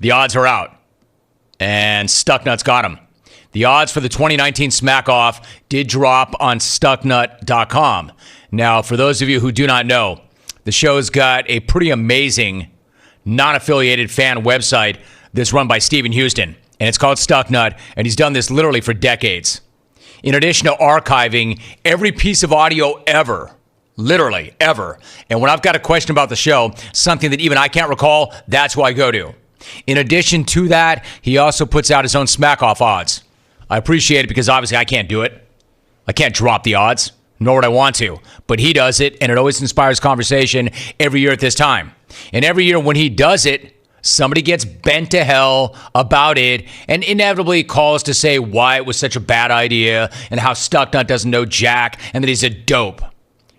The odds are out, and Stucknut's got them. The odds for the 2019 Smackoff did drop on Stucknut.com. Now, for those of you who do not know, the show's got a pretty amazing non-affiliated fan website that's run by Stephen Houston, and it's called Stucknut, and he's done this literally for decades. In addition to archiving every piece of audio ever, literally ever, and when I've got a question about the show, something that even I can't recall, that's who I go to. In addition to that, he also puts out his own Smackoff odds. I appreciate it because obviously I can't do it. I can't drop the odds, nor would I want to. But he does it, and it always inspires conversation every year at this time. And every year when he does it, somebody gets bent to hell about it and inevitably calls to say why it was such a bad idea and how Stucknut doesn't know jack and that he's a dope.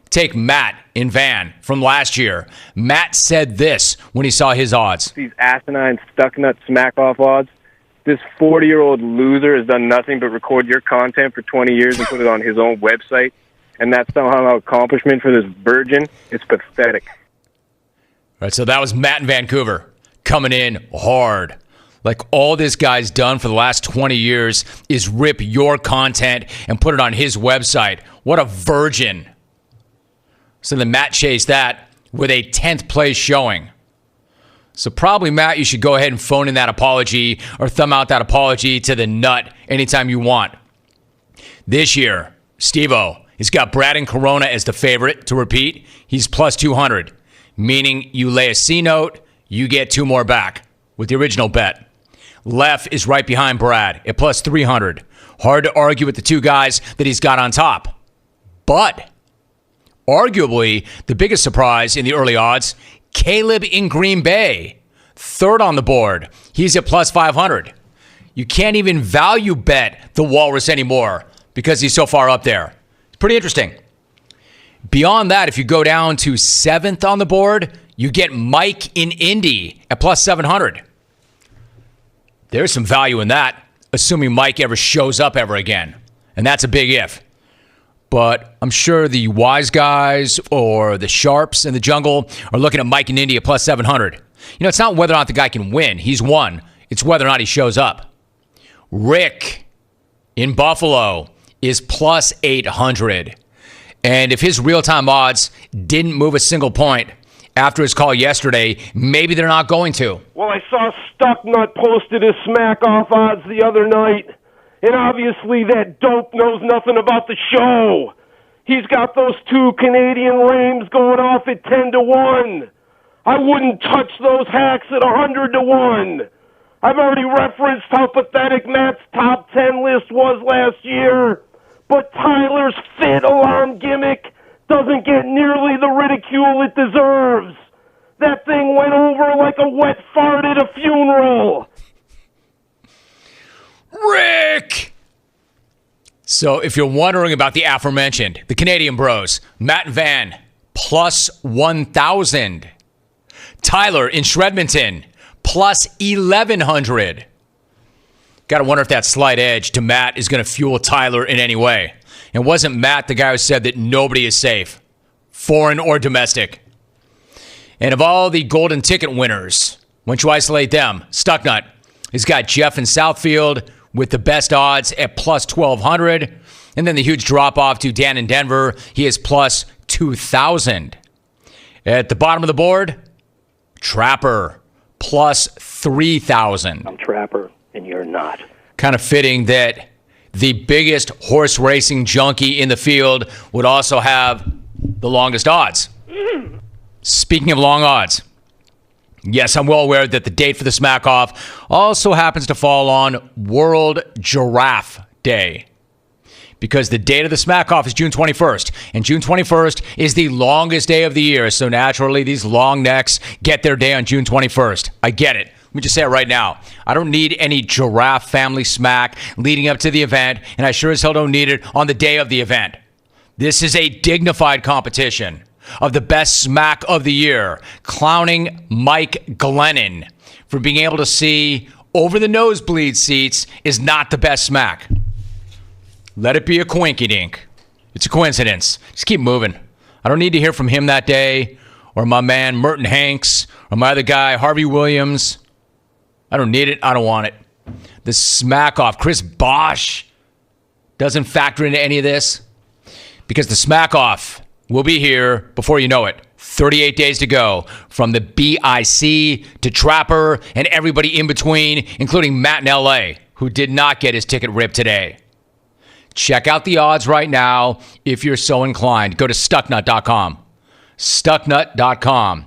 Take Matt in Van from last year. Matt said this when he saw his odds. These asinine Stucknut Smackoff odds. This 40-year-old loser has done nothing but record your content for 20 years and put it on his own website, and that's somehow an accomplishment for this virgin. It's pathetic. All right, so that was Matt in Vancouver coming in hard. Like all this guy's done for the last 20 years is rip your content and put it on his website. What a virgin. So then Matt chased that with a 10th place showing. So probably, Matt, you should go ahead and phone in that apology or thumb out that apology to the nut anytime you want. This year, Steve-O has got Brad and Corona as the favorite to repeat. He's plus 200, meaning you lay a C note, you get 2 more back with the original bet. Lef is right behind Brad at plus 300. Hard to argue with the two guys that he's got on top. But arguably, the biggest surprise in the early odds, Caleb in Green Bay, third on the board. He's at plus 500. You can't even value bet the Walrus anymore because he's so far up there. It's pretty interesting. Beyond that, if you go down to 7th on the board, you get Mike in Indy at plus 700. There's some value in that, assuming Mike ever shows up ever again. And that's a big if. But I'm sure the wise guys or the sharps in the jungle are looking at Mike in Indy at plus 700. You know, it's not whether or not the guy can win. He's won. It's whether or not he shows up. Rick in Buffalo is plus 800. And if his real-time odds didn't move a single point after his call yesterday, maybe they're not going to. Well, I saw Stucknut posted his Smackoff odds the other night. And obviously that dope knows nothing about the show. He's got those 2 Canadian lames going off at 10-1. I wouldn't touch those hacks at 100-1. I've already referenced how pathetic Matt's top 10 list was last year. But Tyler's fit alarm gimmick doesn't get nearly the ridicule it deserves. That thing went over like a wet fart at a funeral. Rick! So if you're wondering about the aforementioned, the Canadian bros, Matt and Van, plus 1,000. Tyler in Shredmonton, plus 1,100. Got to wonder if that slight edge to Matt is going to fuel Tyler in any way. And wasn't Matt the guy who said that nobody is safe, foreign or domestic? And of all the golden ticket winners, once you isolate them, Stucknut has got Jeff in Southfield with the best odds at plus 1,200. And then the huge drop-off to Dan in Denver. He is plus 2,000. At the bottom of the board, Trapper, plus 3,000. I'm Trapper, and you're not. Kind of fitting that the biggest horse racing junkie in the field would also have the longest odds. Speaking of long odds, yes, I'm well aware that the date for the Smackoff also happens to fall on World Giraffe Day, because the date of the Smackoff is June 21st, and June 21st is the longest day of the year, so naturally these long necks get their day on June 21st. I get it. Let me just say it right now. I don't need any giraffe family smack leading up to the event, and I sure as hell don't need it on the day of the event. This is a dignified competition of the best smack of the year, clowning Mike Glennon for being able to see over the nosebleed seats is not the best smack. Let it be a coinkydink. It's a coincidence. Just keep moving. I don't need to hear from him that day, or my man Merton Hanks, or my other guy Harvey Williams. I don't need it. I don't want it. The Smackoff, Chris Bosch, doesn't factor into any of this because the Smackoff will be here before you know it. 38 days to go from the BIC to Trapper and everybody in between, including Matt in LA, who did not get his ticket ripped today. Check out the odds right now if you're so inclined. Go to Stucknut.com. Stucknut.com.